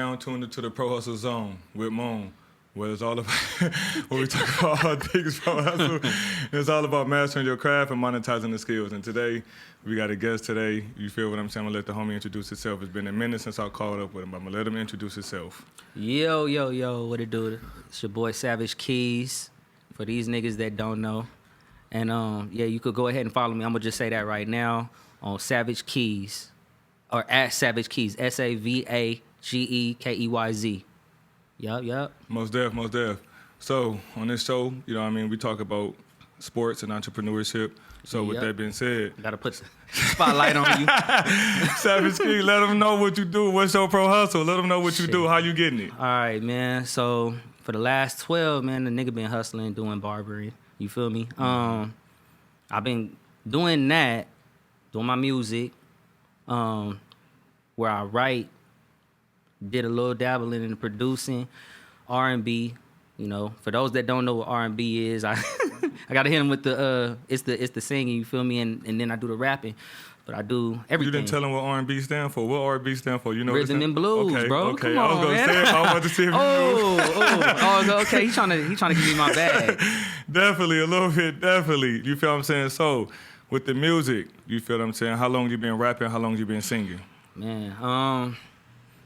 now tuned into the Prohustle Zone with Moon, where it's all about, where we talk about all things Prohustle. It's all about mastering your craft and monetizing the skills. And today, we got a guest today. You feel what I'm saying? I'm going to let the homie introduce himself. It's been a minute since I caught up with him. I'm going to let him introduce himself. Yo, what it do? It's your boy Savage Keyz, for these niggas that don't know. And yeah, you could go ahead and follow me. I'm going to just say that right now on Savage Keyz, or at Savage Keyz, SAVAGEKEYZ. Yup. Most def. So, on this show, you know what I mean, we talk about sports and entrepreneurship. So, with that being said... Got to put the spotlight on you. Savage Keyz, let them know what you do. What's your Prohustle? Let them know what you do. How you getting it? All right, man. So, for the last 12, man, the nigga been hustling, doing barbering. You feel me? I've been doing that, doing my music, where I write, did a little dabbling in producing, R&B. You know, for those that don't know what R&B is, I gotta hit them with the it's the singing. You feel me? And then I do the rapping, but I do everything. You didn't tell them what R&B stand for. What R&B stand for? You know, rhythm and blues, okay, bro. Okay, Come on, I was gonna man. say it. I was about to see if you knew. Okay. He trying to give me my bag. Definitely, a little bit. Definitely. You feel what I'm saying? So, with the music, you feel what I'm saying? How long you been rapping? How long you been singing? Man,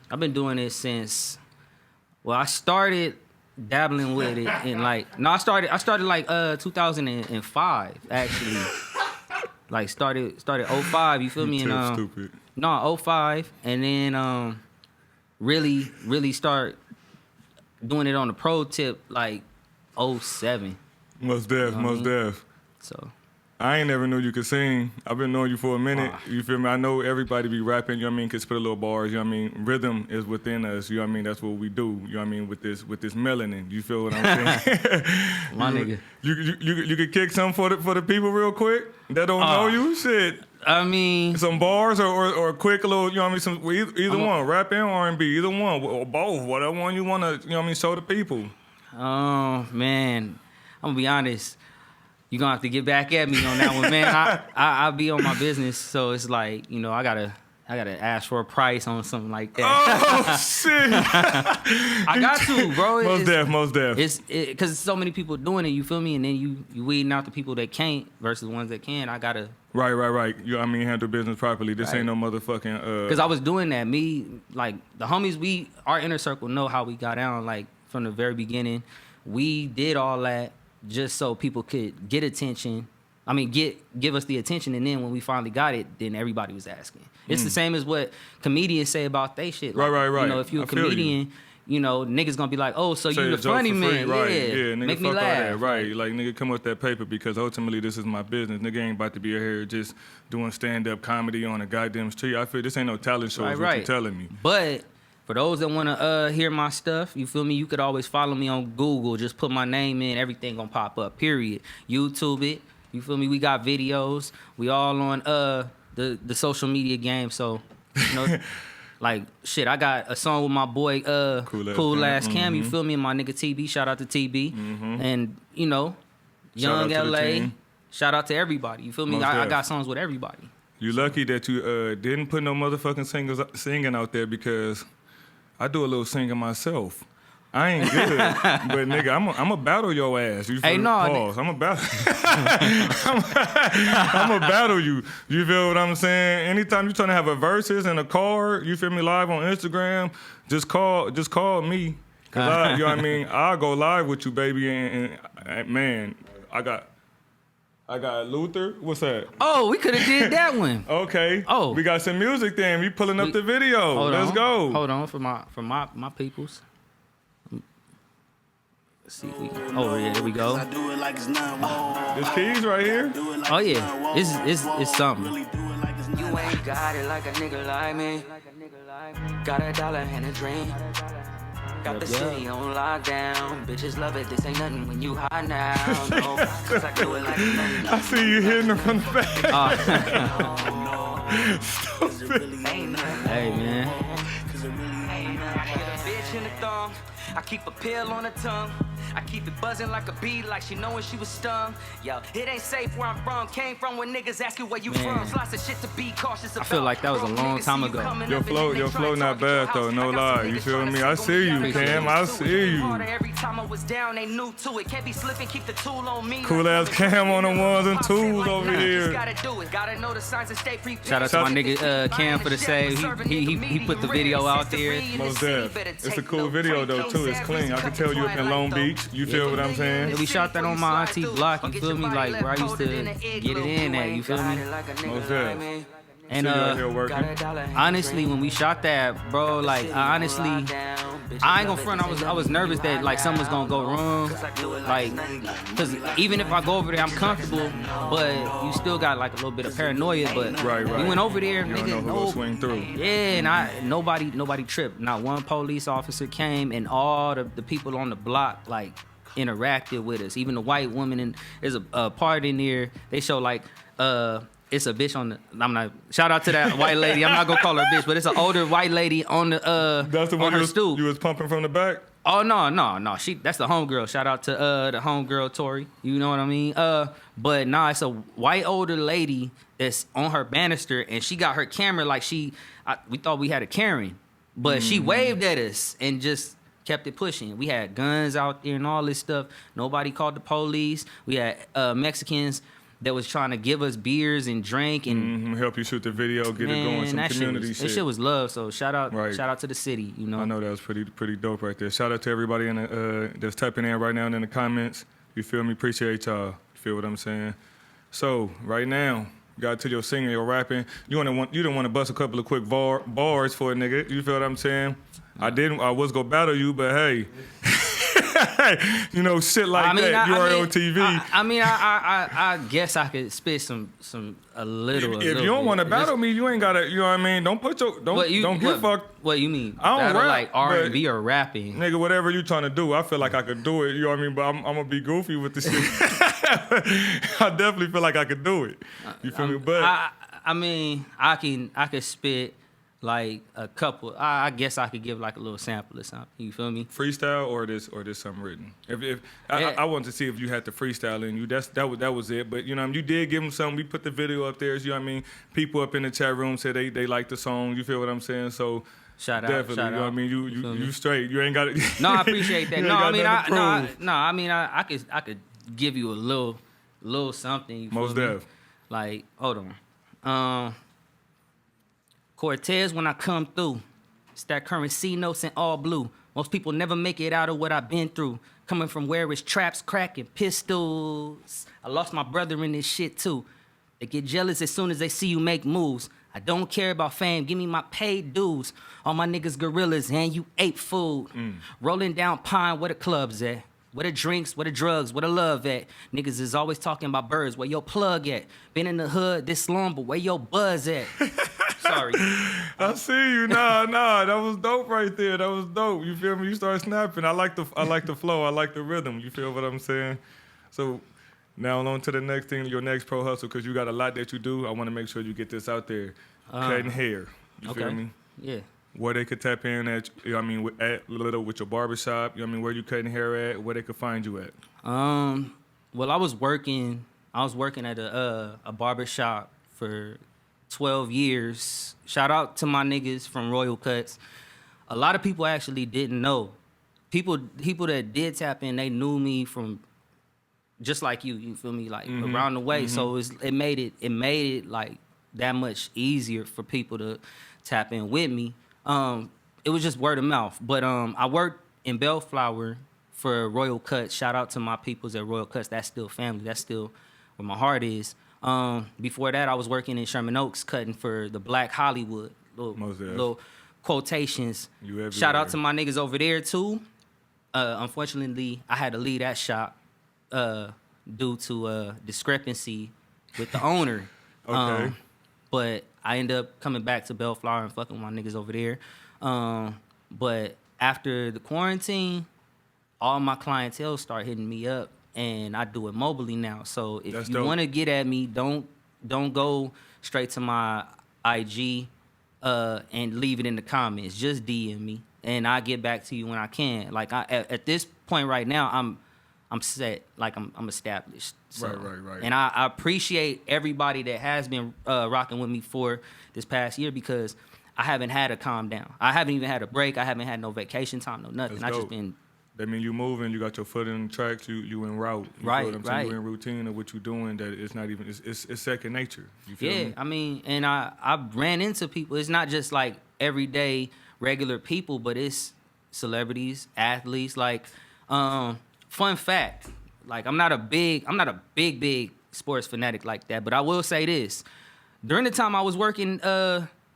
I've been doing it since. Well, I started dabbling with it in I started like 2005 actually. Like started 05, you feel me? And stupid. No, 05, and then really start doing it on the pro tip like 07. Most def. So I ain't never knew you could sing. I've been knowing you for a minute. You feel me? I know everybody be rapping, you know what I mean, can spit a little bars, you know what I mean? Rhythm is within us, you know what I mean? That's what we do, you know what I mean, with this melanin. You feel what I'm saying? My nigga. You could kick some for the people real quick that don't know you? Shit. I mean, some bars or a quick little, you know what I mean? Either one, rap and R&B, either one, or both, whatever one you want to, you know what I mean, show the people. Oh, man. I'm going to be honest. You're going to have to get back at me on that one, man. I be on my business, so it's like, you know, I gotta ask for a price on something like that. Oh, shit. I got to, bro. Most def. It's because so many people doing it, you feel me? And then you weeding out the people that can't versus the ones that can. I got to... Right. You know what I mean, handle business properly. This ain't no motherfucking... Because I was doing that. Me, like, the homies, our inner circle know how we got down, like, from the very beginning. We did all that just so people could get attention. I mean, give us the attention, and then when we finally got it, then everybody was asking. It's the same as what comedians say about they shit. Like, right. You know, if you're a comedian, you know, niggas gonna be like, oh, so you the funny man. Right. Yeah, nigga, make me fuck all laugh. that. Right, like, nigga, come with that paper because ultimately this is my business. Nigga ain't about to be here just doing stand-up comedy on a goddamn street. I feel this ain't no talent show, is what you're telling me. But for those that want to hear my stuff, you feel me? You could always follow me on Google. Just put my name in. Everything gonna pop up, period. YouTube it. You feel me? We got videos. We all on the social media game. So, you know, like, shit, I got a song with my boy Cool Ass Cam. You feel me? And my nigga TB. Shout out to TB. And, you know, Young LA. Shout out to everybody. You feel me? I got songs with everybody. You lucky that you didn't put no motherfucking singing out there because... I do a little singing myself. I ain't good, but nigga, I'm a battle your ass. You feel hey, no, pause. I'm a battle. I'm a battle you. You feel what I'm saying? Anytime you trying to have a versus in a car, you feel me, live on Instagram, just call me, cause you know what I mean. I'll go live with you, baby. And man, I got Luther. What's that? Oh, we could have did that one. Okay. Oh, we got some music then. We pulling up the video. Let's go. Hold on for my peoples. Let's see if we can. Oh yeah, there we go. This Keyz right here. Oh yeah, it's something. You ain't got it like a nigga like me. Got $1 and a dream. Got the city on lockdown. Bitches love it. This ain't nothing when you hot now. No, 'cause I do it like nothing. I see you hitting her from the back. Hey man. in the thong. I keep a pill on her tongue. I keep it buzzing like a bee, like she know when she was stung. Yo, it ain't safe where I'm from. Came from when niggas ask you where you from. It's lots of shit to be cautious about. I feel like that was a long time ago. Your flow not bad though, no lie. You feel me? I see you, Cam. I see you. Every time I was down, they knew to it. Can't be slipping, keep the tool on me. Cool ass Cam on the ones and twos over here. Shout out to my nigga Cam for the save. He put the video out there. Most def. It's a cool video though too. It's clean. I can tell you up in Long Beach. You feel what I'm saying? Yeah, we shot that on my auntie block. You feel me? Like where I used to get it in at. You feel me? Most def. And honestly, when we shot that, bro, like I ain't gonna front. I was nervous that like something was gonna go wrong, like, cause even if I go over there, I'm comfortable, but you still got like a little bit of paranoia. But right. we went over there, you nigga. Don't know who will swing through. Yeah, and nobody tripped. Not one police officer came, and all the people on the block like interacted with us. Even the white woman, and there's a part in there. They show like it's a bitch on the. I'm not. Shout out to that white lady. I'm not gonna call her a bitch, but it's an older white lady on the. That's the one on her stoop. You was pumping from the back. Oh no. That's the homegirl. Shout out to the homegirl Tori. You know what I mean? But nah, it's a white older lady that's on her banister, and she got her camera like we thought we had a Karen, but she waved at us and just kept it pushing. We had guns out there and all this stuff. Nobody called the police. We had Mexicans that was trying to give us beers and drink and help you shoot the video, get it going, some community shit. That shit was love. So shout out to the city. You know, I know that was pretty dope right there. Shout out to everybody in the, that's typing in right now in the comments. You feel me? Appreciate y'all. You feel what I'm saying? So right now, you got to your singing, your rapping. You don't want to bust a couple of quick bars for a nigga. You feel what I'm saying? I was gonna battle you, but hey. You know, shit like that. You are on TV. I guess I could spit a little. If you don't want to battle me, you ain't gotta. You know what I mean? Don't get fucked. What you mean? I don't rap, like R&B or rapping. Nigga, whatever you trying to do, I feel like I could do it. You know what I mean? But I'm gonna be goofy with the shit. I definitely feel like I could do it. You feel me? But I can spit. Like a couple, I guess I could give like a little sample or something. You feel me? Freestyle or this something written. I wanted to see if you had the freestyle in you. That was it. But you know, you did give them something. We put the video up there. You know what I mean? People up in the chat room said they like the song. You feel what I'm saying? So shout out. Definitely. You know what I mean? You straight. You ain't got it. No, I appreciate that. I could give you a little something. You Most feel me? def. Like, hold on. Cortez, when I come through, it's that currency notes in all blue. Most people never make it out of what I've been through. Coming from where it's traps, crack, and pistols. I lost my brother in this shit too. They get jealous as soon as they see you make moves. I don't care about fame, give me my paid dues. All my niggas gorillas and you ate food. Rolling down Pine, where the clubs at? Where the drinks, where the drugs, where the love at? Niggas is always talking about birds, where your plug at? Been in the hood this long, but where your buzz at? Sorry. I see you. Nah, that was dope right there. That was dope. You feel me? You start snapping. I like the flow. I like the rhythm. You feel what I'm saying? So now on to the next thing, your next pro hustle, because you got a lot that you do. I want to make sure you get this out there. Cutting hair. You feel me? Yeah. Where they could tap in at, you know what I mean, with your barbershop, you know what I mean, where you cutting hair at, where they could find you at. Well, I was working at a barbershop for 12 years. Shout out to my niggas from Royal Cuts. A lot of people actually didn't know. People that did tap in, they knew me from just like you feel me, like around the way. So it made it like that much easier for people to tap in with me. It was just word of mouth. But I worked in Bellflower for Royal Cuts. Shout out to my peoples at Royal Cuts. That's still family. That's still where my heart is. Before that, I was working in Sherman Oaks cutting for the Black Hollywood. Little quotations. Shout out to my niggas over there, too. Unfortunately, I had to leave that shop due to discrepancy with the owner. Okay. But I ended up coming back to Bellflower and fucking with my niggas over there. But after the quarantine, all my clientele start hitting me up. And I do it mobily now. So if you want to get at me, don't go straight to my IG and leave it in the comments. Just DM me. and I get back to you when I can. Like at this point right now, I'm set. Like I'm established. So, Right. And I appreciate everybody that has been rocking with me for this past year because I haven't had a calm down. I haven't even had a break. I haven't had no vacation time, no nothing. That's I just dope. been. That mean you moving, you got your foot in the tracks, you en route. You Right, feel what I'm saying? right. You in routine of what you're doing that it's not even, it's second nature. You feel Yeah, me? I mean, and I ran into people. It's not just like everyday regular people, but it's celebrities, athletes. Like, fun fact, like I'm not a big sports fanatic like that. But I will say this: during the time I was working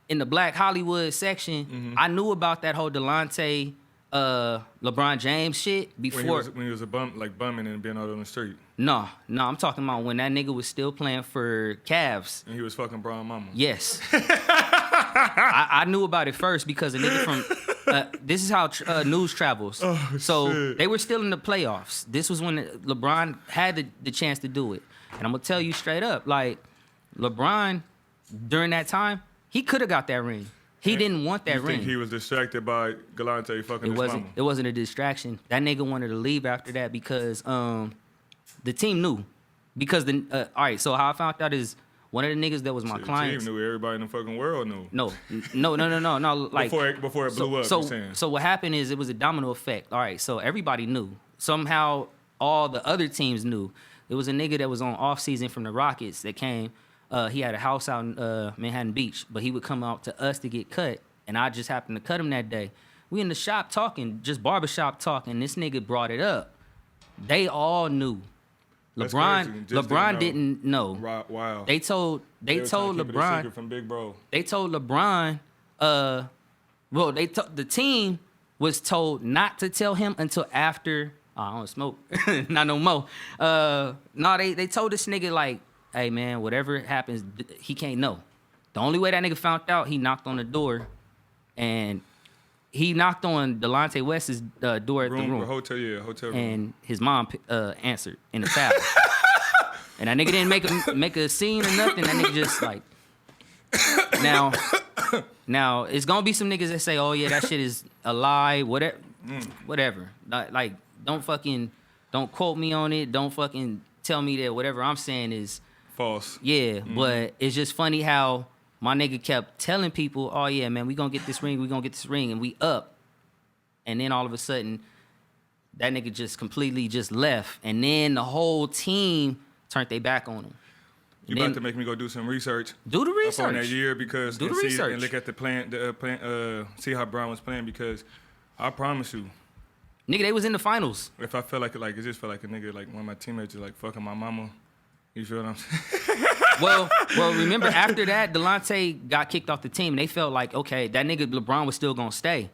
in the Black Hollywood section, I knew about that whole Delonte LeBron James shit before. When he was a bumming and being out on the street. No, I'm talking about when that nigga was still playing for Cavs. And he was fucking Brian Mama. Yes. I knew about it first because a nigga from this is how news travels. Oh, so shit. they were still in the playoffs. This was when LeBron had the chance to do it. And I'm gonna tell you straight up, like LeBron during that time, he could have got that ring. He didn't want that You ring. think he was distracted by Galante fucking his mama? It wasn't a distraction. That nigga wanted to leave after that because the team knew. Because all right, so how I found out is one of the niggas that was my The clients. team knew, everybody in the fucking world knew. No. Like Before it blew up, you're saying. So what happened is it was a domino effect. All right, so everybody knew. Somehow all the other teams knew. It was a nigga that was on off season from the Rockets that came. He had a house out in Manhattan Beach, but he would come out to us to get cut, and I just happened to cut him that day. We in the shop talking, just barbershop talking. This nigga brought it up. They all knew. That's LeBron crazy. Just didn't know. Wow. They told They were trying to keep it a LeBron. secret from Big Bro. They told LeBron. The team was told not to tell him until after. Oh, I don't smoke, not no more. They told this nigga like, hey man, whatever happens, he can't know. The only way that nigga found out, he knocked on the door, and he knocked on Delonte West's door at the room. Hotel room. And his mom answered in the towel. And that nigga didn't make a scene or nothing. That nigga just like. Now it's gonna be some niggas that say, "Oh yeah, that shit is a lie." Whatever. Like, don't quote me on it. Don't fucking tell me that whatever I'm saying is False. yeah. But it's just funny how my nigga kept telling people, "Oh yeah, man, we gonna get this ring. We gonna get this ring," and we up. And then all of a sudden, that nigga just completely just left, and then the whole team turned their back on him. You about to make me go do some research. Do the research. Up on that year because Do the see, research. and look at the plan. See how Brown was playing because I promise you, Nigga, they was in the finals. if I felt like it just felt like a nigga like one of my teammates is like fucking my mama. You feel what I'm saying? Well, remember after that, Delonte got kicked off the team, and they felt like, okay, that nigga LeBron was still gonna stay,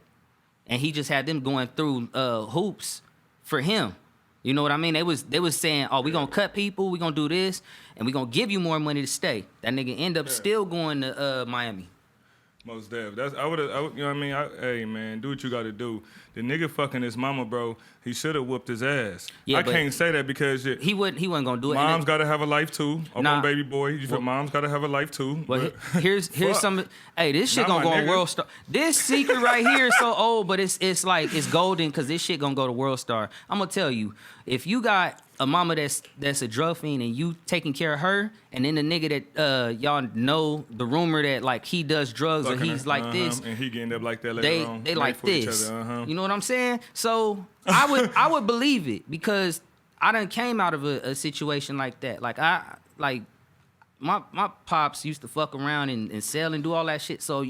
and he just had them going through hoops for him. You know what I mean? They was saying, oh, we gonna cut people, we gonna do this, and we gonna give you more money to stay. That nigga end up still going to Miami. Most def. I would, you know what I mean? Hey, man, do what you got to do. The nigga fucking his mama, bro, he should have whooped his ass. Yeah, I but can't say that because He wasn't gonna do it. mom's got to have a life too. Nah. Baby boy. You feel mom's got to have a life too. But here's Fuck. some. Hey, this shit Not gonna my go on nigga. World Star. This secret right here is so old, but it's like it's golden because this shit gonna go to World Star. I'm gonna tell you, if you got a mama that's a drug fiend and you taking care of her, and then the nigga that y'all know the rumor that like he does drugs or Fucking he's her. like this, And he end up like that later on. they Made like for each this. other, You know what I'm saying? So I would believe it because I done came out of a situation like that. Like my pops used to fuck around and sell and do all that shit. So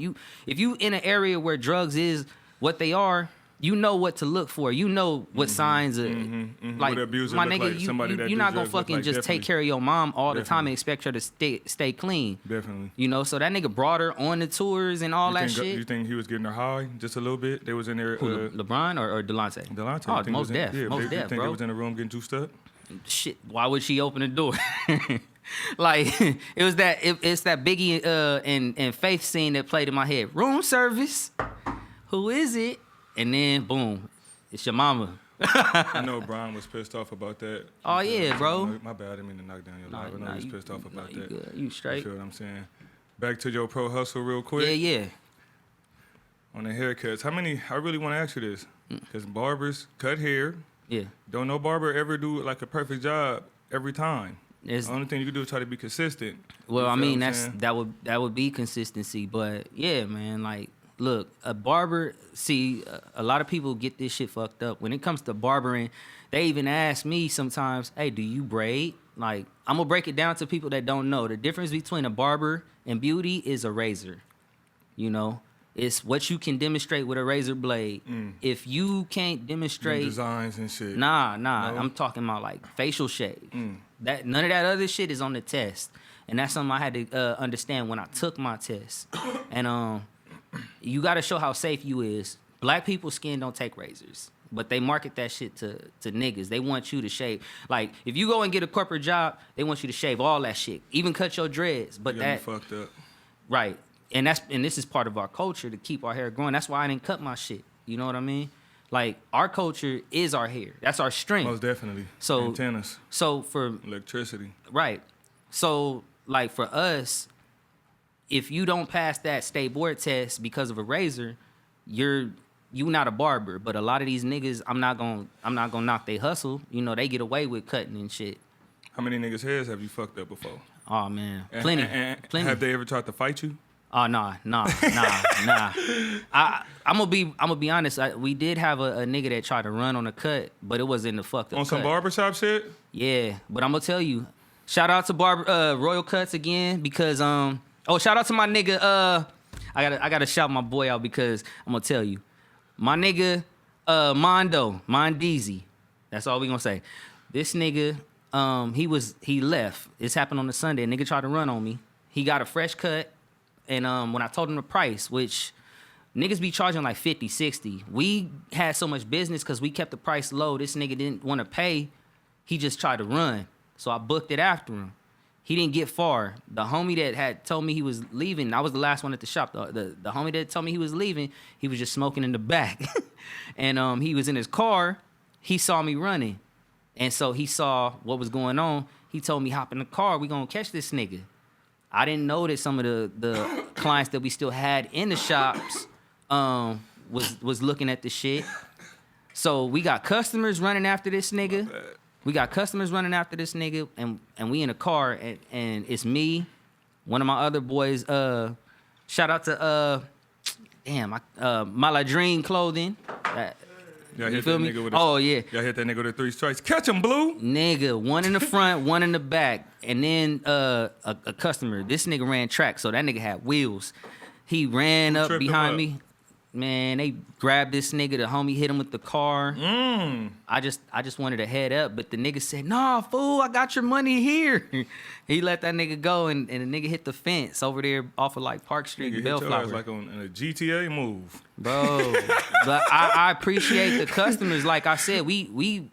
if you in an area where drugs is what they are, you know what to look for. You know what signs are like. What abuser My look nigga, like, somebody that you're do not gonna drugs look fucking like, just definitely. take care of your mom all the time Definitely. and expect her to stay clean. Definitely. You know, so that nigga brought her on the tours and all that shit. You think he was getting her high just a little bit? They was in there. Who, LeBron or Delonte? Delonte. Oh, you think most was in- deaf. Yeah, Most you deaf, think bro. they was in the room getting juiced up? Shit, why would she open the door? Like it was that it's that Biggie and Faith scene that played in my head. Room service. Who is it? And then boom, it's your mama. I know Brian was pissed off about that. Oh, yeah, bro. My bad, I didn't mean to knock down your life. I know he was pissed off about you that. good. You straight. You feel what I'm saying? Back to your pro hustle real quick. Yeah. On the haircuts, how many? I really want to ask you this, because barbers cut hair. Yeah. Don't no barber ever do like a perfect job every time. The only thing you can do is try to be consistent. Well, You I feel mean, what I'm saying? that would be consistency, but yeah, man, like, look, a barber. See, a lot of people get this shit fucked up when it comes to barbering. They even ask me sometimes, "Hey, do you braid?" Like, I'm gonna break it down to people that don't know. The difference between a barber and beauty is a razor. You know, it's what you can demonstrate with a razor blade. If you can't demonstrate Designs and shit. Nah, No? I'm talking about like facial shave. That none of that other shit is on the test, and that's something I had to understand when I took my test. And you got to show how safe you is. Black people's skin don't take razors, but they market that shit to niggas. They want you to shave. Like if you go and get a corporate job, they want you to shave all that shit, even cut your dreads. But You got me fucked up. right, and this is part of our culture to keep our hair growing. That's why I didn't cut my shit. You know what I mean? Like our culture is our hair. That's our strength. Most definitely. So- Antennas, So for electricity. right, so like for us, if you don't pass that state board test because of a razor, you not a barber. But a lot of these niggas, I'm not gonna knock they hustle. You know, they get away with cutting and shit. How many niggas' heads have you fucked up before? Oh man, And- plenty. Have they ever tried to fight you? Oh nah. I'm gonna be honest. We did have a nigga that tried to run on a cut, but it was in the fucked up On some cut. barbershop shit? Yeah, but I'm gonna tell you. Shout out to Royal Cuts again because shout out to my nigga. I gotta shout my boy out because I'm gonna tell you, my nigga Mondeezy. That's all we gonna say. This nigga, he left. This happened on the Sunday. A nigga tried to run on me. He got a fresh cut, and when I told him the price, which niggas be charging like 50, 60. We had so much business because we kept the price low. This nigga didn't want to pay. He just tried to run. So I booked it after him. He didn't get far. The homie that had told me he was leaving, I was the last one at the shop. The homie that told me he was leaving, he was just smoking in the back. And he was in his car. He saw me running. And so he saw what was going on. He told me, hop in the car. We gonna catch this nigga. I didn't know that some of the clients that we still had in the shops was looking at the shit. So we got customers running after this nigga. And we in a car, and it's me, one of my other boys. Shout out to Maladream Clothing. Y'all You hit feel that me? nigga with Oh yeah, Y'all hit that nigga with the 3 strikes. Catch him, Blue. nigga, one in the front, one in the back, and then a customer. This nigga ran track, so that nigga had wheels. He ran up tripped him behind up? me. Man, they grabbed this nigga. The homie hit him with the car. I just wanted to head up, but the nigga said, "Nah, fool, I got your money here." He let that nigga go, and the nigga hit the fence over there off of like Park Street, Nigga and hit your ass Bellflower. like on a GTA move. Bro, but I appreciate the customers. Like I said, we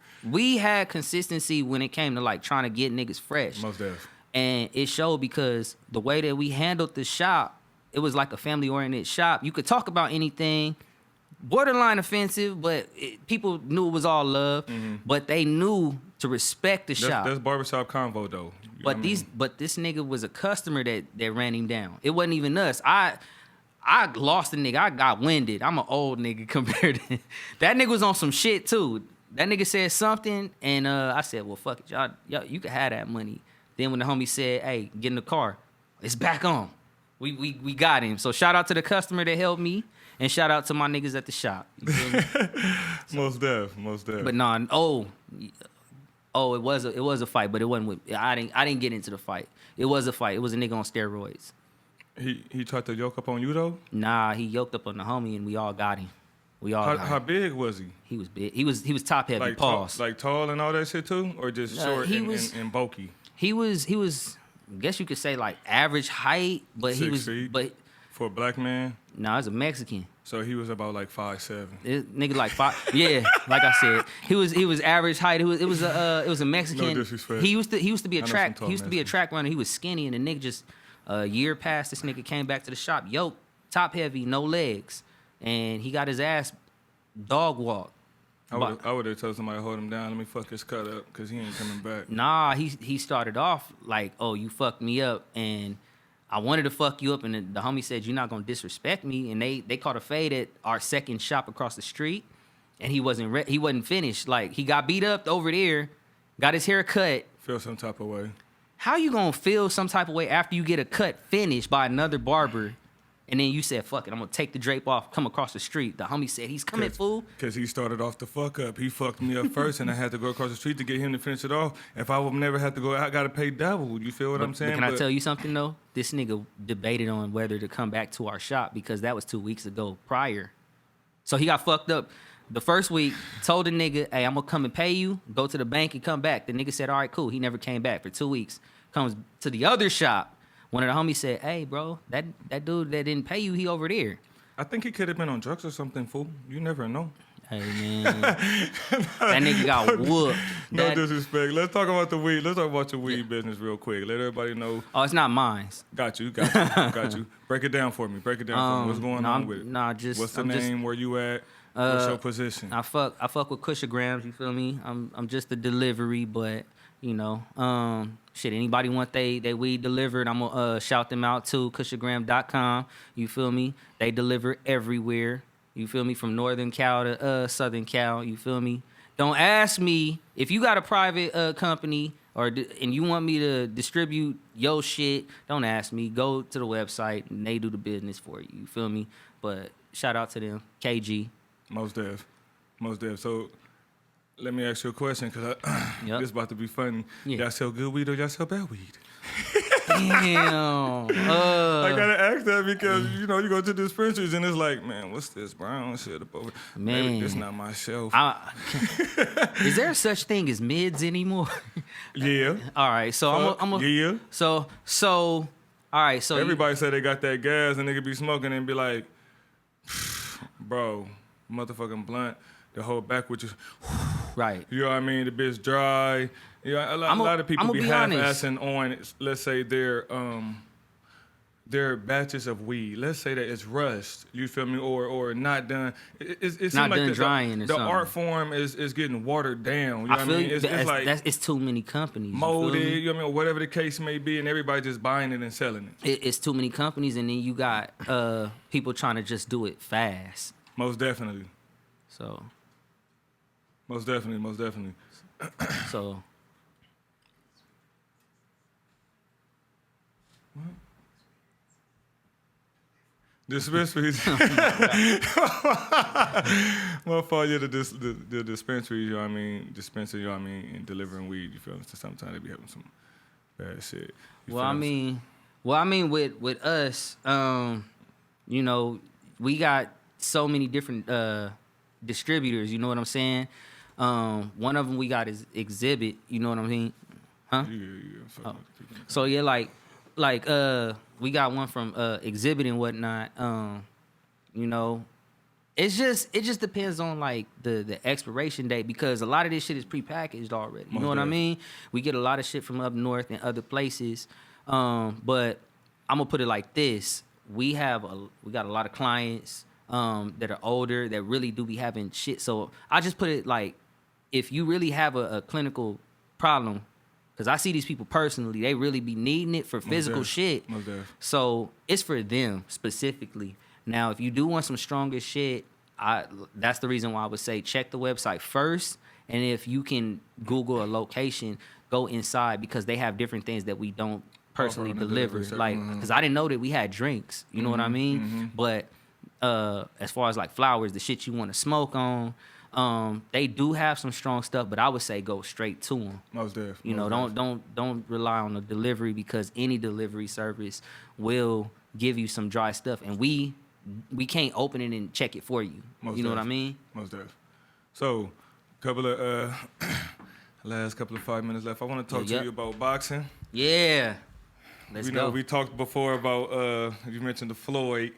had consistency when it came to like trying to get niggas fresh. Most def. And it showed because the way that we handled the shop, it was like a family-oriented shop. You could talk about anything, borderline offensive, but people knew it was all love. But they knew to respect the shop. That's barbershop convo though. You know what I mean? But this nigga was a customer that ran him down. It wasn't even us. I lost the nigga. I got winded. I'm an old nigga compared to that nigga was on some shit too. That nigga said something, and I said, well, fuck it, y'all, you can have that money. Then when the homie said, hey, get in the car, it's back on. We got him. So shout out to the customer that helped me, and shout out to my niggas at the shop. You feel me? Most def. But nah, it was a fight, but it wasn't with. I didn't get into the fight. It was a fight. It was a nigga on steroids. He tried to yoke up on you though? Nah, he yoked up on the homie, and we all got him. How big was he? He was big. He was top heavy. Like Pause. tall and all that shit too, or just short he and, was- and bulky? He was. I guess you could say like average height, but he 6 was. feet? But For a black man, nah, he's a Mexican. so he was about like 5'7". This nigga like 5. Yeah, like I said, he was average height. It was a Mexican. No disrespect. He used to be a I know track. some He used tall to be a Mexicans. track runner. He was skinny, and the nigga just a year past, this nigga came back to the shop, yoked, top heavy, no legs, and he got his ass dog walked. I would have told somebody to hold him down. Let me fuck his cut up because he ain't coming back. Nah, he started off like, oh, you fucked me up, and I wanted to fuck you up, and the homie said, you're not gonna disrespect me. And they caught a fade at our second shop across the street, and he wasn't finished. Like, he got beat up over there, got his hair cut. Feel some type of way. How you gonna feel some type of way after you get a cut finished by another barber, and then you said, fuck it, I'm gonna take the drape off, come across the street. The homie said, he's coming, fool. Because he started off the fuck up. He fucked me up first, and I had to go across the street to get him to finish it off. If I would never have to go, I got to pay double. You feel what I'm saying? But can I tell you something, though? This nigga debated on whether to come back to our shop because that was 2 weeks ago prior. So he got fucked up the first week, told the nigga, hey, I'm going to come and pay you, go to the bank and come back. The nigga said, all right, cool. He never came back for 2 weeks. Comes to the other shop. One of the homies said, hey, bro, that dude that didn't pay you, he over there. I think he could have been on drugs or something, fool. You never know. Hey, man. That nigga got whooped. No disrespect. Let's talk about the weed. Let's talk about your weed business real quick. Let everybody know. Oh, it's not mine. Got you. Got you. Break it down for me. What's going on with it? What's the name? Where you at? What's your position? I fuck with Kushagrams, you feel me? I'm just a delivery, but, you know, shit, anybody want they weed delivered, I'm gonna shout them out too, kushagram.com, you feel me? They deliver everywhere, you feel me? From Northern Cal to Southern Cal, you feel me? Don't ask me if you got a private company and you want me to distribute your shit, don't ask me. Go to the website and they do the business for you, you feel me? But shout out to them, KG. Most def. So let me ask you a question, because this about to be funny. Yeah. Y'all sell good weed or y'all sell bad weed? Damn. I gotta ask that because, you know, you go to the dispensaries and it's like, man, what's this brown shit above? Man. Maybe it's not my shelf. Is there such thing as mids anymore? Yeah. All right, so I'm a yeah. So all right, so everybody say they got that gas and they could be smoking and be like, bro, motherfucking blunt, the whole back with you. Right. You know what I mean? The bitch dry. You know, a lot of people be half-assing on, let's say, their batches of weed. Let's say that it's rushed. You feel me? Or not done. It not like done drying or the something. art form is getting watered down. You know I feel what I mean? it's like it's too many companies. Molded, you know what I mean? Or whatever the case may be, and everybody just buying it and selling it. It's too many companies, and then you got people trying to just do it fast. Most definitely. So. Most definitely. So. What? Dispensaries. My fault, yeah, the dispensaries, you know what I mean? Dispensary, you know what I mean? And delivering weed, you feel me? So sometimes they be having some bad shit. Well, I mean, with us, you know, we got so many different distributors, you know what I'm saying? One of them we got is Exhibit, you know what I mean? Huh? Yeah. So yeah, like we got one from Exhibit and whatnot. You know, it just depends on like the expiration date, because a lot of this shit is prepackaged already. You know what I mean? We get a lot of shit from up north and other places. But I'm gonna put it like this: we got a lot of clients that are older that really do be having shit. So I just put it like, if you really have a clinical problem, because I see these people personally, they really be needing it for physical shit. So it's for them specifically. Now, if you do want some stronger shit, that's the reason why I would say check the website first. And if you can Google a location, go inside, because they have different things that we don't personally deliver. Like, because I didn't know that we had drinks. You know what I mean? But as far as like flowers, the shit you want to smoke on, they do have some strong stuff, but I would say go straight to them. Most definitely. You know, don't rely on the delivery, because any delivery service will give you some dry stuff, and we can't open it and check it for you. You know what I mean? Most definitely. So, last couple of 5 minutes left. I want to talk to you about boxing. Yeah. Let's go. We talked before about you mentioned the Floyd.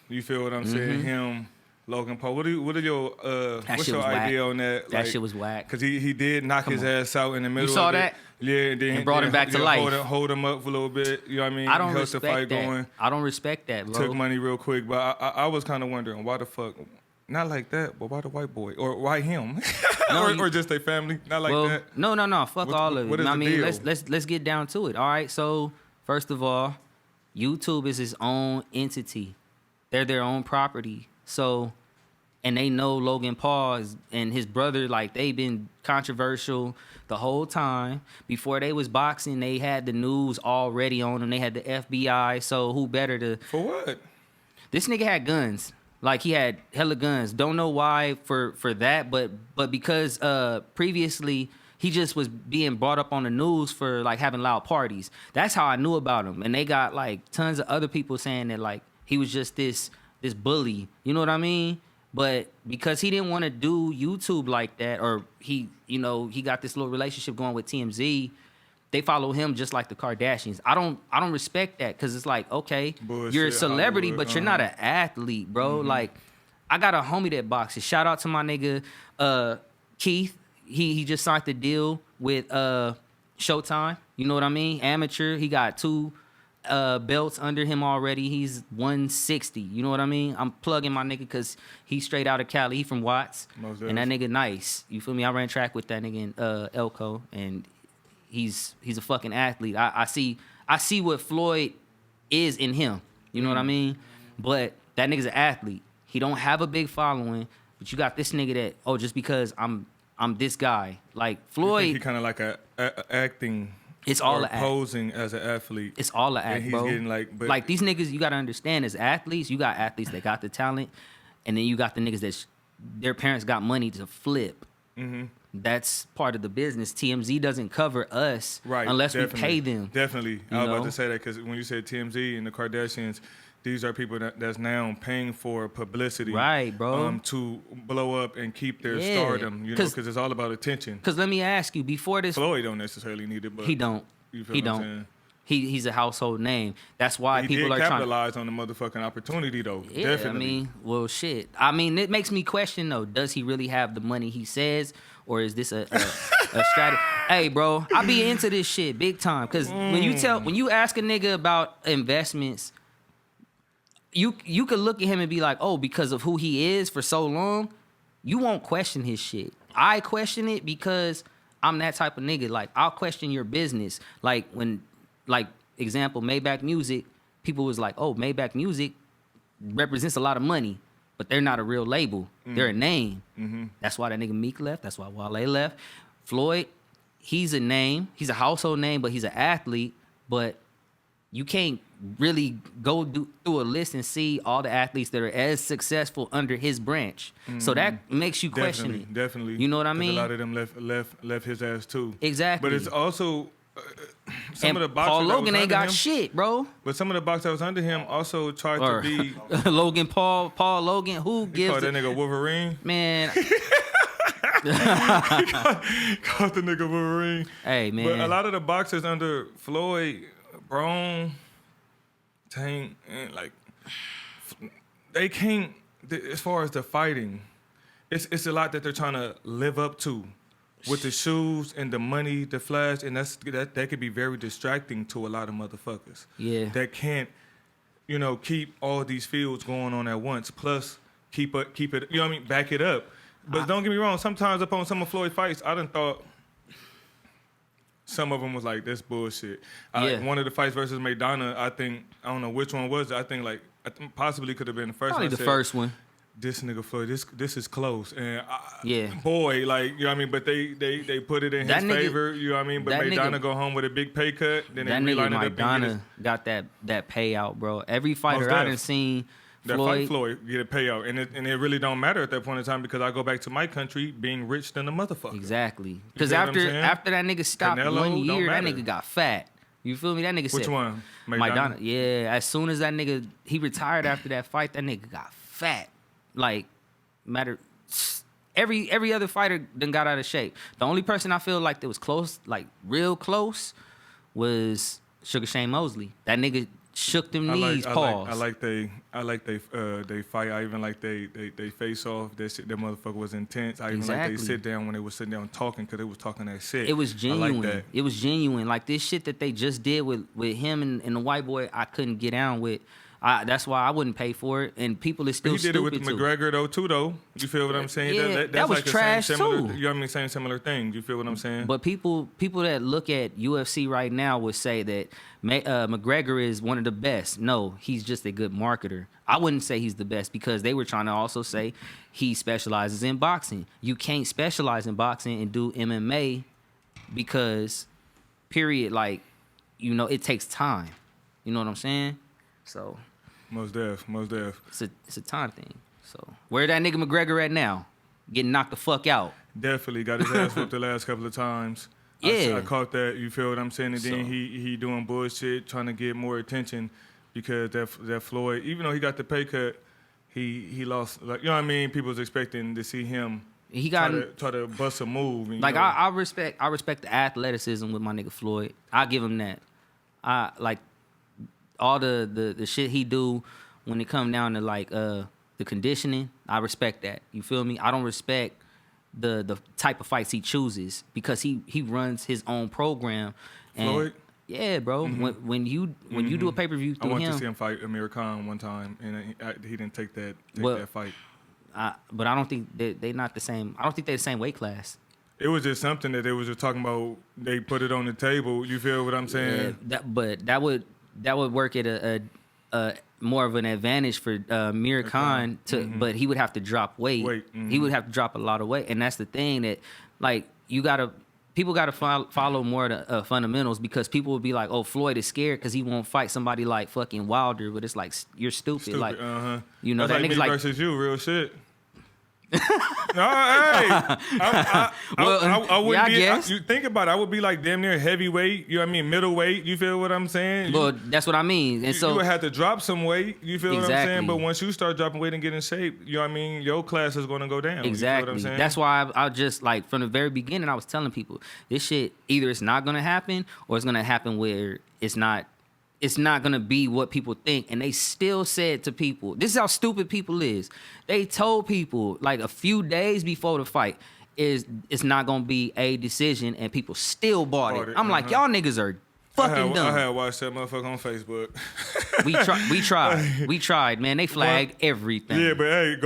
You feel what I'm saying? Him, Logan Paul. What's your idea on that? That shit was whack. Because he did knock his ass out in the middle. You saw that? Yeah, and then brought him back to life. Hold him up for a little bit. You know what I mean? I don't respect the fight that. Going. I don't respect that, bro. Took money real quick, but I was kind of wondering why the fuck. Not like that, but why the white boy? Or why him? or just their family? Not like that? No. Fuck all of it. What is the deal? Let's Let's get down to it. All right. So first of all, YouTube is its own entity. They're their own property. So, and they know Logan Paul and his brother, like, they've been controversial the whole time. Before they was boxing, they had the news already on them. They had the FBI. So who better to... For what? This nigga had guns. Like, he had hella guns. Don't know why for that, but because previously he just was being brought up on the news for, like, having loud parties. That's how I knew about him. And they got, like, tons of other people saying that, like, he was just this bully. You know what I mean? But because he didn't want to do YouTube like that, or he got this little relationship going with TMZ, they follow him just like the Kardashians. I don't respect that, because it's like, okay, Bullshit, you're a celebrity, Hollywood, but you're not an athlete, bro. Like, I got a homie that boxes. Shout out to my nigga Keyz. He just signed the deal with Showtime. You know what I mean? Amateur. He got 2 belts under him already. He's 160. You know what I mean? I'm plugging my nigga because he's straight out of Cali. He from Watts. And that nigga nice. You feel me? I ran track with that nigga in Elko, and he's a fucking athlete. I see what Floyd is in him. You know what I mean? But that nigga's an athlete. He don't have a big following, but you got this nigga that, just because I'm this guy. Like, Floyd, he kind of like a acting. It's all a act. Posing as an athlete. It's all an act, and he's bro. Getting like these niggas, you gotta understand, as athletes, you got athletes that got the talent, and then you got the niggas that their parents got money to flip. Mm-hmm. That's part of the business. TMZ doesn't cover us unless we pay them. Definitely. I was about to say that, because when you said TMZ and the Kardashians, these are people that's now paying for publicity, right, bro, to blow up and keep their stardom. You know, because it's all about attention. Because let me ask you, before this, Floyd don't necessarily need it, but he don't. He don't. He's a household name. That's why people are trying to capitalize on the motherfucking opportunity, though. Yeah, definitely. I mean, well, shit. I mean, it makes me question, though. Does he really have the money he says, or is this a strategy? Hey, bro, I be into this shit big time. Because when you ask a nigga about investments, you could look at him and be like, oh, because of who he is for so long, you won't question his shit. I question it because I'm that type of nigga. Like, I'll question your business. Like, example, Maybach Music, people was like, oh, Maybach Music represents a lot of money, but they're not a real label. They're a name. Mm-hmm. That's why that nigga Meek left. That's why Wale left. Floyd, he's a name. He's a household name, but he's an athlete. But you can't really go through a list and see all the athletes that are as successful under his branch. Mm-hmm. So that makes you question it. Definitely. You know what I mean? A lot of them left his ass too. Exactly. But it's also some and of the boxers Paul Logan ain't got him, shit, bro. But some of the boxers that was under him also tried to be Paul Logan. Who gives called that nigga Wolverine? Man. Called the nigga Wolverine. Hey, man. But a lot of the boxers under Floyd, Braun, Tank, and like, they can't, as far as the fighting, it's a lot that they're trying to live up to with the shoes and the money, the flash, and that could be very distracting to a lot of motherfuckers. Yeah. That can't, keep all these fields going on at once. Plus, keep it, you know what I mean, back it up. But don't get me wrong, sometimes upon some of Floyd fights, I done thought some of them was like, this bullshit. One of the fights versus Maidana, I don't know which one was it. I think possibly could have been the first Probably one. The first one. This nigga Floyd, this is close. And boy, like, you know what I mean? But they put it in his favor, you know what I mean? But Maidana go home with a big pay cut. Then that nigga Maidana got that payout, bro. Every fighter I done seen Floyd get a payout. And it really don't matter at that point in time, because I go back to my country being rich than a motherfucker. Exactly. Because after that nigga stopped Canelo, 1 year, that nigga got fat. You feel me? That nigga said. Which one? Maidana. Yeah. As soon as that nigga, he retired after that fight, that nigga got fat. Like, every other fighter done got out of shape. The only person I feel like that was close, like real close, was Sugar Shane Mosley. That nigga shook them knees. Pause. I like they fight. I even like they face off. That shit, that motherfucker was intense. I even like they sit down when they was sitting down talking, because they was talking that shit. It was genuine. I like that. It was genuine. Like this shit that they just did with him and the white boy, I couldn't get down with. That's why I wouldn't pay for it. And people is still He did it with stupid, too. McGregor though too though. You feel what I'm saying? Yeah, that was like the trash, same similar, too. You know what I mean? Same similar thing. You feel what I'm saying? But people that look at UFC right now would say that McGregor is one of the best. No, he's just a good marketer. I wouldn't say he's the best because they were trying to also say he specializes in boxing. You can't specialize in boxing and do MMA because, period, like, you know, it takes time. You know what I'm saying? So Most def. it's a time thing. So where that nigga McGregor at now? Getting knocked the fuck out. Definitely got his ass whooped the last couple of times. Yeah. I caught that. You feel what I'm saying? And then So- he doing bullshit, trying to get more attention because that Floyd, even though he got the pay cut, he lost. Like, you know what I mean? People was expecting to see him. He got try to bust a move. And, like you know, I respect the athleticism with my nigga Floyd. I give him that. I like all the shit he do when it come down to like the conditioning. I respect that. You feel me? I don't respect the type of fights he chooses because he runs his own program. And Floyd? Yeah, bro. Mm-hmm. When you do a pay-per-view I through wanted him, to see him fight Amir Khan one time, and he didn't take that fight. but I don't think they not the same. I don't think they're the same weight class. It was just something that they was just talking about. They put it on the table. You feel what I'm saying? Yeah, that would work at a more of an advantage for Amir Khan but he would have to drop weight. He would have to drop a lot of weight, and that's the thing that like people gotta follow more of the fundamentals because people would be like, oh, Floyd is scared because he won't fight somebody like fucking Wilder, but it's like you're stupid. Like you know that's that like nigga's me like versus you, real shit. No, hey, I wouldn't I be. guess. You think about it, I would be like damn near heavyweight. You know what I mean? Middleweight. You feel what I'm saying? well, that's what I mean. And so you would have to drop some weight. You feel what I'm Exactly. saying? But once you start dropping weight and get in shape, you know what I mean? Your class is going to go down. exactly. You feel what I'm saying? That's why I just like from the very beginning I was telling people this shit either it's not gonna happen or it's gonna happen where it's not gonna be what people think. And they still said to people, this is how stupid people is. They told people like a few days before the fight it's not gonna be a decision, and people still bought it. I'm like, y'all niggas are fucking dumb. I had watched that motherfucker on Facebook. We tried, man. They flagged everything. Yeah, but hey,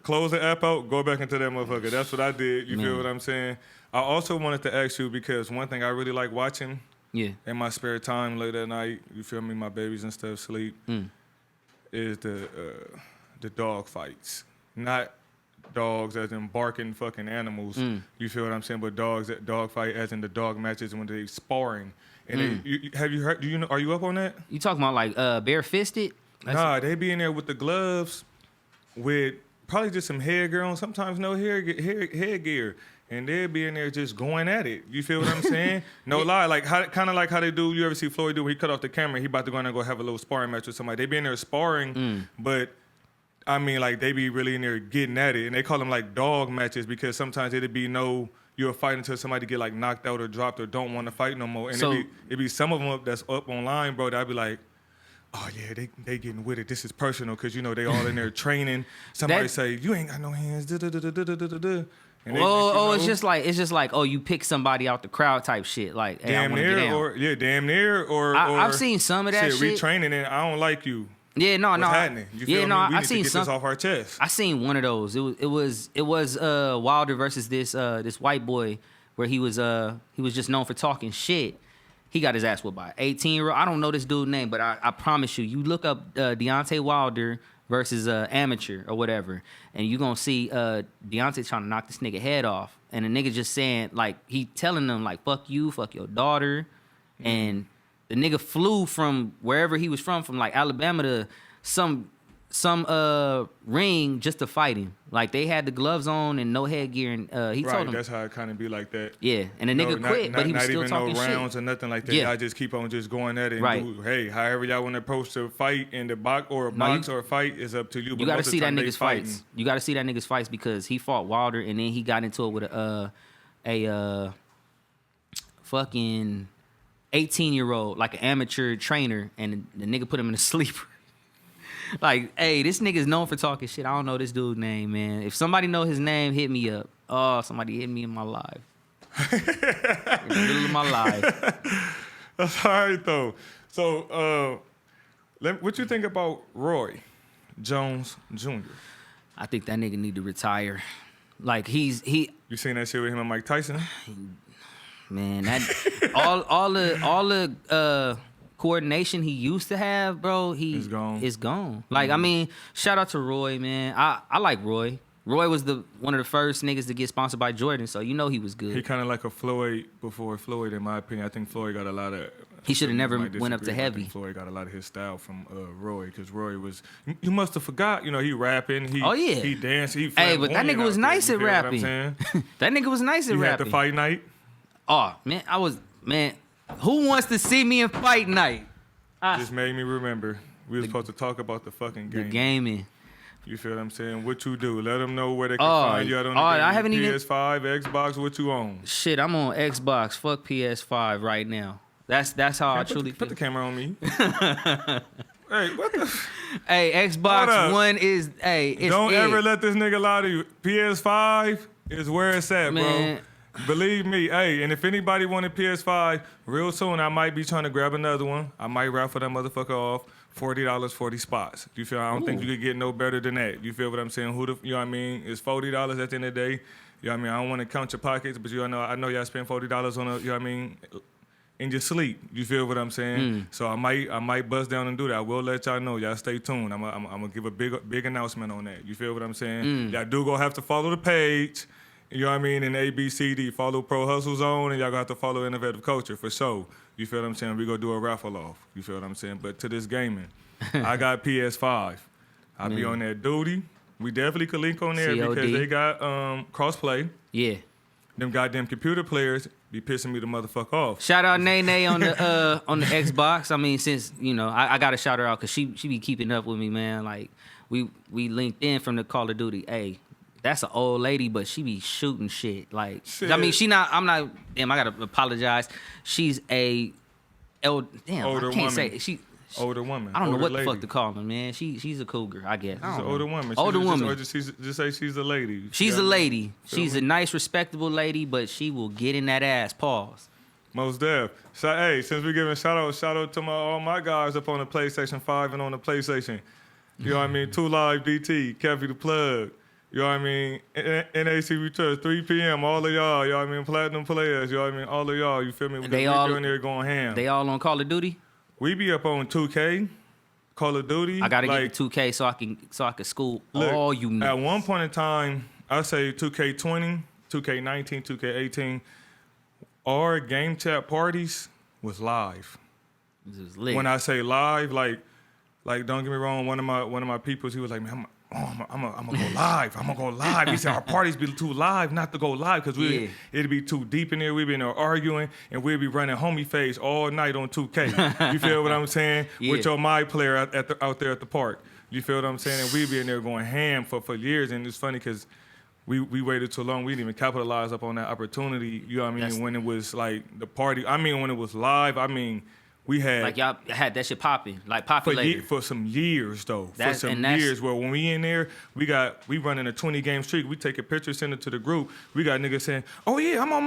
close the app out, go back into that motherfucker. That's what I did. You feel Man. what I'm saying? I also wanted to ask you because one thing I really like watching Yeah. in my spare time late at night, you feel me, my babies and stuff sleep, is the dog fights. Not dogs as in barking fucking animals. You feel what I'm saying? But dogs that dog fight as in the dog matches when they sparring. And have you heard? Do you know? Are you up on that? You talking about like bare-fisted? Nah, they be in there with the gloves, with probably just some headgear on. Sometimes no headgear. And they'll be in there just going at it. You feel what I'm saying? No lie. Like kind of like how they do. You ever see Floyd do? Where he cut off the camera. He about to go in and go have a little sparring match with somebody. They be in there sparring, but I mean, like they be really in there getting at it. And they call them like dog matches because sometimes it'd be you'll fight until somebody get like knocked out or dropped or don't want to fight no more. And So- it'd be some of them that's up online, bro. That'd be like, oh yeah, they getting with it. This is personal because you know they all in there training. Somebody say you ain't got no hands. And it's just like oh, you pick somebody out the crowd type shit. Like hey, I damn wanna get near down. damn near or I've seen some of that shit. retraining and I don't like you. Yeah, no. What's happening? You feel me? We I need seen to get some. this off our chest. I seen one of those. It was Wilder versus this white boy where he was just known for talking shit. He got his ass whipped by an 18-year-old. I don't know this dude's name, but I promise you look up Deontay Wilder versus Amateur or whatever, and you gonna see Deontay trying to knock this nigga head off, and the nigga just saying like he telling them like fuck you, fuck your daughter, and the nigga flew from wherever he was from like Alabama to some ring just to fight him. Like they had the gloves on and no headgear, and he told him That's how it kind of be like that. yeah, and the nigga quit, but he was still not talking even no shit. rounds or nothing like that. Yeah. I just keep on just going at it. And Right. do, hey, however y'all want to approach the fight in the box or a fight is up to you. You got to see that nigga's fights. You got to see that nigga's fights because he fought Wilder and then he got into it with a fucking 18-year-old, like an amateur trainer, and the nigga put him in a sleeper. Like, hey, this nigga's known for talking shit. I don't know this dude's name, man. If somebody know his name, hit me up. Oh, somebody hit me in my live. In the middle of my life. That's all right though. So What you think about Roy Jones Jr.? I think that nigga need to retire. Like he. You seen that shit with him and Mike Tyson? Man, that all the coordination he used to have, bro, is gone. Like, I mean, shout out to Roy, man. I like Roy. Roy was one of the first niggas to get sponsored by Jordan, so you know he was good. He kind of like a Floyd before Floyd, in my opinion. I think Floyd got a lot of. He should have never went up to heavy. I think Floyd got a lot of his style from Roy, because Roy was. You must have forgot. You know, he rapping. He danced. Hey, but that nigga was nice at rapping. That nigga was nice at rapping. You had the fight night. Oh man, who wants to see me in fight night? Just made me remember. We were supposed to talk about the fucking game. The gaming. You feel what I'm saying? What you do? Let them know where they can find you. I haven't PS5, Xbox. What you on? Shit, I'm on Xbox. Fuck PS5 right now. That's how I truly feel. Put the camera on me. Hey, what the? Hey, Xbox One is. It's don't ever let this nigga lie to you. PS5 is where it's at, man. Bro. Believe me. Hey, and if anybody wanted PS5, real soon I might be trying to grab another one. I might raffle that motherfucker off. $40, 40 spots. You feel? I don't think you could get no better than that. You feel what I'm saying? You know what I mean? It's $40 at the end of the day. You know what I mean? I don't want to count your pockets, but I know y'all spend $40 on you know what I mean? In your sleep. You feel what I'm saying? So I might bust down and do that. I will let y'all know. Y'all stay tuned. I'm gonna give a big announcement on that. You feel what I'm saying? Y'all do go have to follow the page. You know what I mean? In ABCD, follow Prohustle Zone, and y'all gonna have to follow Innovative Culture for sure. You feel what I'm saying? We gonna do a raffle off. You feel what I'm saying? But to this gaming, I got PS5. I be on that duty. We definitely could link on there COD. because they got crossplay. Yeah. Them goddamn computer players be pissing me the motherfucker off. Shout out Nene on the Xbox. I mean, since I gotta shout her out because she be keeping up with me, man. Like we linked in from the Call of Duty. Hey, that's an old lady, but she be shooting shit. Like, shit. I mean, I gotta apologize. She's a older woman. Older woman. I don't know what lady. the fuck to call her, man. She's a cougar, I guess. She's an older woman. Older woman. Just say she's a lady. She's a lady. She's a nice, respectable lady, but she will get in that ass. Pause. Most def. So, hey, since we're giving shout out to all my guys up on the PlayStation 5 and on the PlayStation. You know what I mean? 2 Live DT, Kevy the Plug. You know what I mean? NAC Returns, 3 p.m. All of y'all, you know what I mean? Platinum players, you know what I mean? All of y'all, you feel me? They all in there going ham. They all on Call of Duty? We be up on 2K, Call of Duty. I gotta get the 2K so I can school all you niggas. At one point in time, I say 2K20, 2K19, 2K18, our game chat parties was live. This is lit. When I say live, like don't get me wrong, one of my peoples, he was like, man, I'm gonna go live. I'm gonna go live. He said our parties be too live not to go live because it'd be too deep in there. We'd be in there arguing and we'd be running homie phase all night on 2K. You feel what I'm saying? With your my player out there at the park. You feel what I'm saying? And we'd be in there going ham for years. And it's funny because we waited too long. We didn't even capitalize up on that opportunity. You know what I mean? When it was like the party. I mean, when it was live. I mean. We had like y'all had that shit popping, like populated for some years though. That's, for some years, where when we in there, we running a 20-game streak. We take a picture, send it to the group. We got niggas saying, "Oh yeah, I'm on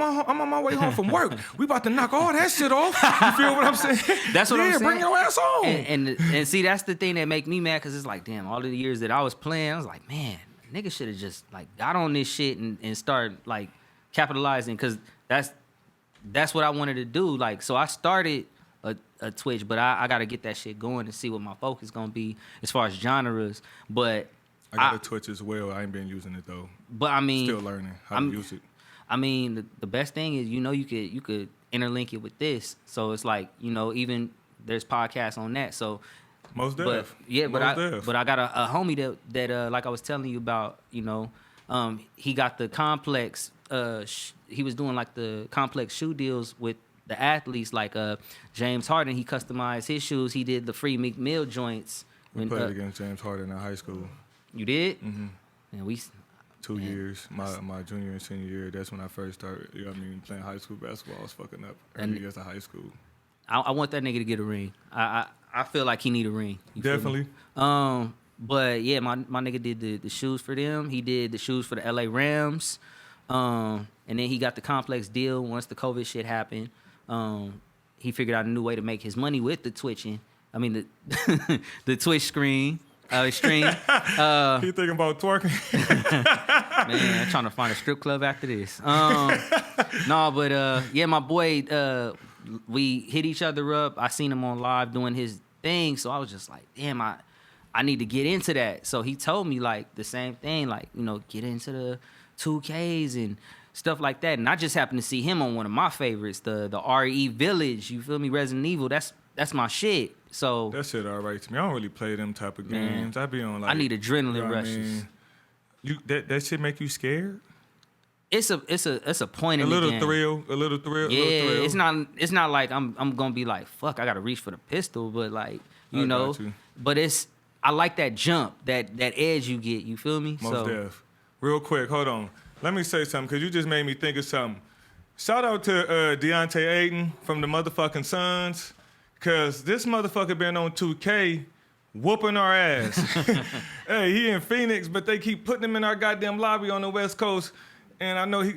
my way home from work. We about to knock all that shit off." You feel what I'm saying? That's what I'm saying. Bring your ass on. And see, that's the thing that make me mad because it's like, damn, all of the years that I was playing, I was like, man, niggas should have just like got on this shit and start like capitalizing because that's what I wanted to do. Like, so I started a Twitch, but I got to get that shit going and see what my focus going to be as far as genres. But I got a Twitch as well. I ain't been using it though. But I mean, still learning how to use it. I mean, the best thing is, you could interlink it with this. So it's like, even there's podcasts on that. So most def. But I got a homie that like I was telling you about, he got the complex he was doing like the complex shoe deals with the athletes, like James Harden. He customized his shoes. He did the free Meek Mill joints. We played against James Harden in high school. You did? Mm-hmm. And we 2 years, my junior and senior year. That's when I first started. You know what I mean? Playing high school basketball. I was fucking up early years of high school. I want that nigga to get a ring. I feel like he need a ring. Definitely. But yeah, my nigga did the shoes for them. He did the shoes for the LA Rams. And then he got the complex deal once the COVID shit happened. He figured out a new way to make his money with the twitching, I mean the Twitch stream. He thinking about twerking. Man, I'm trying to find a strip club after this. No, but yeah, my boy, we hit each other up. I seen him on live doing his thing, so I was just like, damn, I need to get into that. So he told me like the same thing, like, you know, get into the 2Ks and stuff like that. And I just happened to see him on one of my favorites, the RE Village. You feel me? Resident Evil. That's my shit. So that shit all right to me. I don't really play them type of games. I be on like, I need adrenaline you know rushes. I mean? That shit make you scared? It's a point in the game. A little thrill. Yeah, it's not like I'm gonna be like, fuck, I gotta reach for the pistol, but like, you know, but I like that jump, that edge you get. You feel me? Most def. Real quick, hold on. Let me say something, because you just made me think of something. Shout out to Deontay Ayton from the motherfucking Suns, because this motherfucker been on 2K whooping our ass. Hey, he in Phoenix, but they keep putting him in our goddamn lobby on the West Coast. And I know he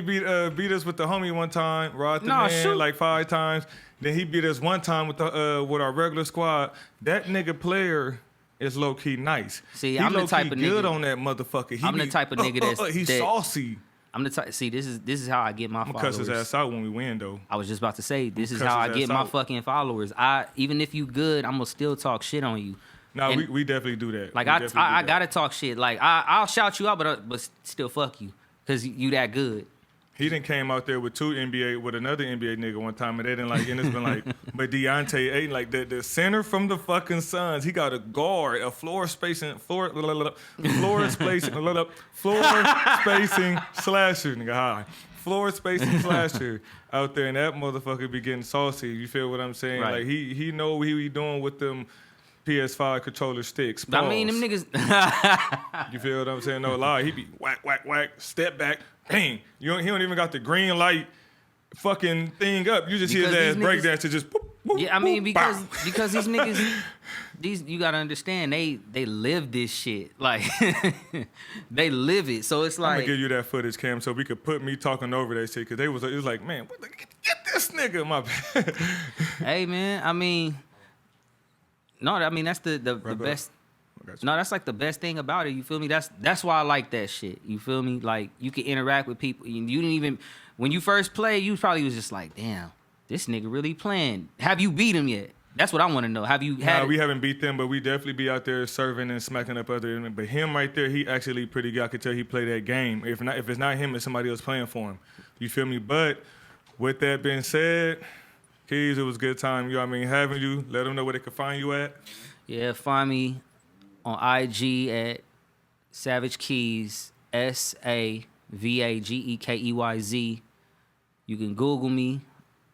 beat us with the homie one time, Rod the Man, like 5 times. Then he beat us one time with our regular squad. That nigga player is low key nice. See, I'm the type of nigga good on that motherfucker. I'm the type of nigga he's saucy. I'm the type. See, this is how I get my followers. Cuss his ass out when we win, though. I was just about to say, this is how I get my fucking followers. Even if you good, I'm gonna still talk shit on you. No, we definitely do that. Like I gotta talk shit. Like I'll shout you out, but still fuck you, cause you that good. He done came out there with another NBA nigga one time, and they didn't like. And it's been like, but Deontay Ayton, like the center from the fucking Suns, he got a guard, a floor spacing slasher, nigga. Hi. Floor spacing slasher out there, and that motherfucker be getting saucy. You feel what I'm saying? Right. Like he know what he doing with them PS5 controller sticks. Pause. I mean, them niggas. You feel what I'm saying? No lie. He be whack, whack, whack, step back, bang. He don't even got the green light fucking thing up. You just hear his ass break dance to just whoop, whoop, yeah, I mean, because these niggas, you gotta understand, they live this shit. Like, they live it. So it's like, I'm gonna give you that footage, Cam, so we could put me talking over that shit, because it was like, man, get this nigga, my bad. Hey, man, I mean, no, I mean, that's the best. No, that's like the best thing about it. You feel me? That's why I like that shit. You feel me? Like, you can interact with people. You didn't even, when you first played, you probably was just like, damn, this nigga really playing. Have you beat him yet? That's what I want to know. Have you had? Nah, we haven't beat them, but we definitely be out there serving and smacking up other. But him right there, he actually pretty good. I could tell he played that game. If it's not him, it's somebody else playing for him. You feel me? But with that being said, Keyz, it was a good time. You know what I mean? Having you. Let them know where they can find you at. Yeah, find me on IG at Savage Keyz, SAVAGEKEYZ. You can Google me.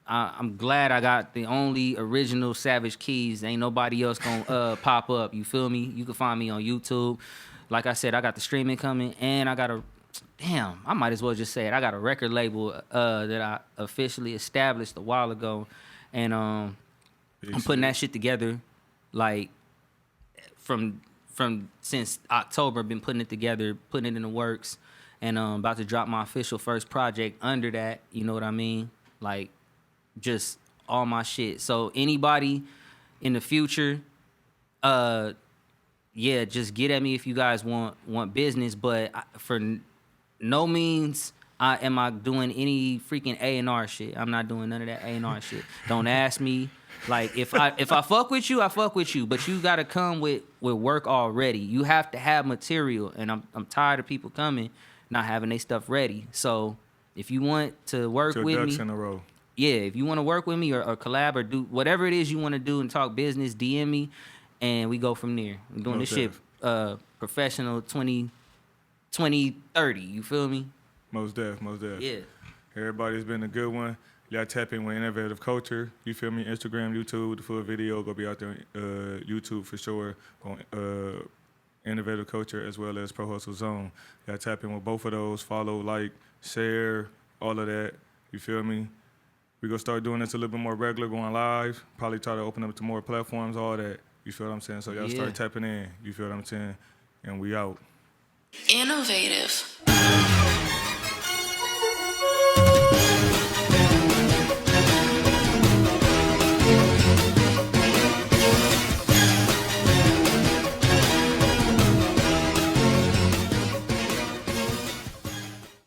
I'm glad I got the only original Savage Keyz. Ain't nobody else gonna pop up. You feel me? You can find me on YouTube. Like I said, I got the streaming coming, and I got I might as well just say it. I got a record label that I officially established a while ago, and I'm putting that shit together, like from since October. Been putting it together, putting it in the works, and about to drop my official first project under that. You know what I mean? Like, just all my shit. So anybody in the future, yeah, just get at me if you guys want business. But for no means am I doing any freaking A&R shit. I'm not doing none of that A&R shit. Don't ask me. Like, if I fuck with you, I fuck with you. But you gotta come with work already. You have to have material, and I'm tired of people coming not having their stuff ready. So if you want to work with me, in a row. Yeah, if you want to work with me or collab or do whatever it is you want to do and talk business, DM me, and we go from there. I'm doing this shit professional 2030. You feel me? Most def. Yeah. Everybody's been a good one. Y'all tap in with Innovative Culture. You feel me? Instagram, YouTube, the full video. Go be out there YouTube for sure. On Innovative Culture as well as Prohustle Zone. Y'all tap in with both of those. Follow, like, share, all of that. You feel me? We're going to start doing this a little bit more regular, going live. Probably try to open up to more platforms, all that. You feel what I'm saying? So y'all start tapping in. You feel what I'm saying? And we out. Innovative.